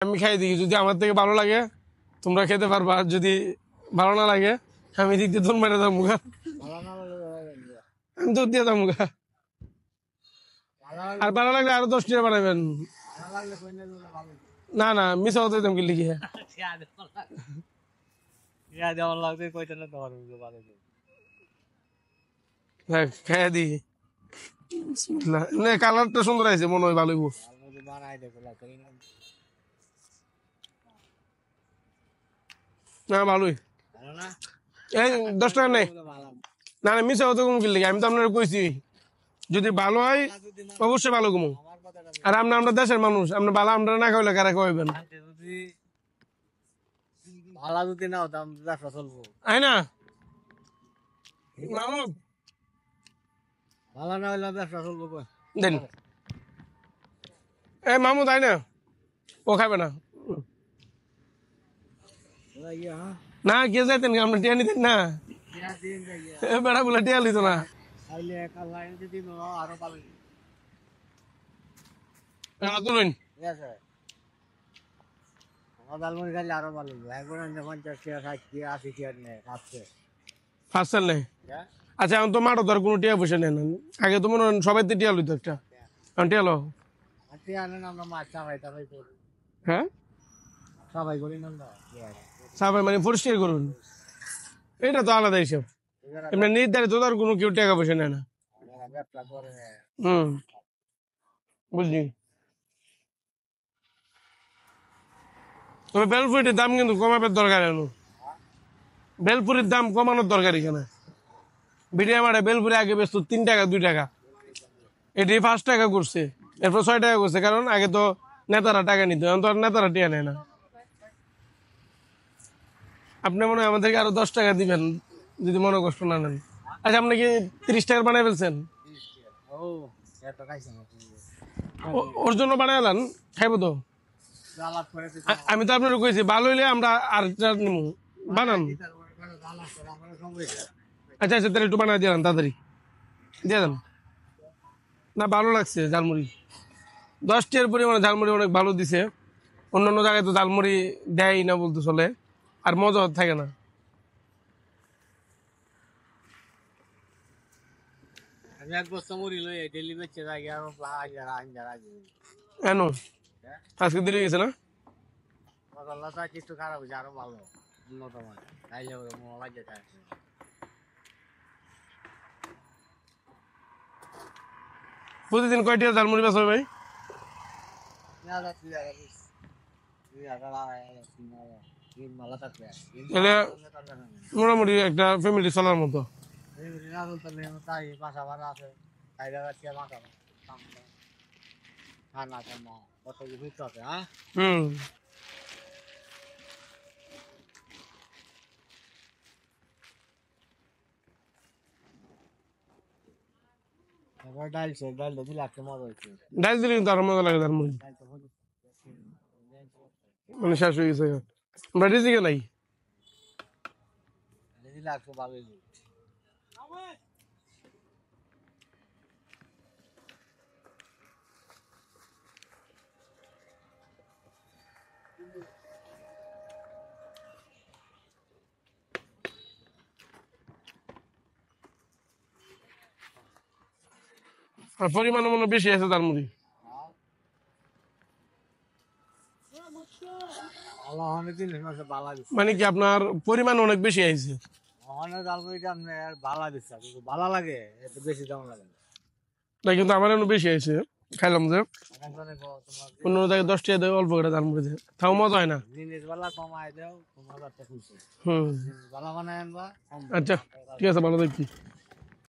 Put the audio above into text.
আমি খাই দিই, যদি আমার থেকে ভালো লাগে তোমরা খেতে পারবা, আর যদি ভালো না লাগে আমি দিক দিয়ে দোল মেরে দাম মুখা, আমি দুধ দিয়ে দাম মুখা। আর ভালো লাগলে আরো 10 টাকা বানাবেন। না না মিশা হতে দাম কি লিখি খাইয়া দিই। কালারটা সুন্দর আছে, মনে হয় ভালো। না ভালোই, এই 10 টাকা নেই। না না মিশা হতে কম কি লিখি, আমি তো আপনার কইছি যদি ভালো হয় অবশ্যই ভালো কমু। আর আমরা দেশের মানুষ, আমরা ভালো আমরা না খাইলে কারা খাওয়াইবেন? ভালো যদি নাও দাম ব্যবসা চলবো, তাই না মামুদ? ভালো না হইলে ব্যবসা চলবো। দেন এ মামুদ, তাই না ও খাবে না। না কে যাইতেন আমরা টিয়া নিতেন না, বেড়া বলে টিয়া লিত না। আরো ভালো তুলুন দালমুড়ি খাইলে আরো ভালো, একবার 50 টাকা 60 টাকা 80 টাকা নেয় খাচ্ছে। ফার্স্ট সাল নেই। আচ্ছা এখন তো মাঠো ধর কোনো টিয়া পয়সা নেন, আগে তো মনে হয় সবাই তো টিয়া লইতো একটা, এখন টিয়া লো। আমরা মাছ চাপাই টাপাই করি, হ্যাঁ সবাই করি না সবাই মানে পরিষ্কার করুন, এটা তো আলাদা হিসাব। এমনি নির্ধারিত ধর কোনো কেউ টাকা পয়সা নেয় না। ব্যবসা করে। বুঝলি, তবে বেলপুরির দাম কিন্তু কমাবার দরকার, এলো বেলপুরির দাম কমানোর দরকার এখানে। বিরিয়া মাঠে বেলপুরি আগে বেচত 3 টাকা 2 টাকা, এটি 5 টাকা করছে, এরপর 6 টাকা করছে, কারণ আগে তো নেতারা টাকা নিত, এখন তো আর নেতারা টিয়া নেয় না। আপনি মনে হয় আমাদেরকে আরো 10 টাকা দিবেন যদি মনে কষ্ট না নেন। আচ্ছা আপনি কি 30 টাকার বানাই ফেলছেন? ওর জন্য বানাইলেন, খাইবো তো। আমি তো আপনার কইছি ভালো হইলে আমরা আর নিব, বানান। আচ্ছা আচ্ছা তাহলে একটু বানাই দিয়ে তাড়াতাড়ি দিয়ে দেন। না ভালো লাগছে ঝালমুড়ি, 10 টাকার পরিমাণে ঝালমুড়ি অনেক ভালো দিছে। অন্যান্য জায়গায় তো ঝালমুড়ি দেয় না বলতে চলে, আর মজা থাকে না। আমি এক বস্তা মুড়ি লই ডেলি বেচে যাই, আর কেন আজকে দেরি গেছে না? মশলাটা একটু খারাপ হয়েছে, আরো ভালো উন্নত মানে খাইলে লাগে খায়। প্রতিদিন কয়টা ঝালমুড়ি বেচা হয় ভাই? তাহলে মোটামুটি একটা ফ্যামিলি চলার মতো। তাই বাসা ভাড়া আছে, খানা খানা কত কিছু আছে। হ্যাঁ ডাল দিলে একটা মজা হয়েছে, ডাল দিলে কিন্তু আরো মজা লাগে ঝালমুড়ি, মানে শেষ হয়ে গেছে আমরা রিজিকে নাই। দিলে একটু ভালো হয়েছে। আর পরিমাণ মনে বেশি আছে ঝালমুড়ি, মানে কি আপনার পরিমাণ অনেক বেশি আছে। ভালো লাগে বেশি দাম লাগে না, কিন্তু আমার এমন বেশি আছে, খাইলাম যে অন্য জায়গায় 10 টাকা দেয় অল্প করে ঝালমুড়ি দেয়, তাও মজা হয় না। জিনিস বালা কমায় দেও, আচ্ছা ঠিক আছে, ভালো দেখি।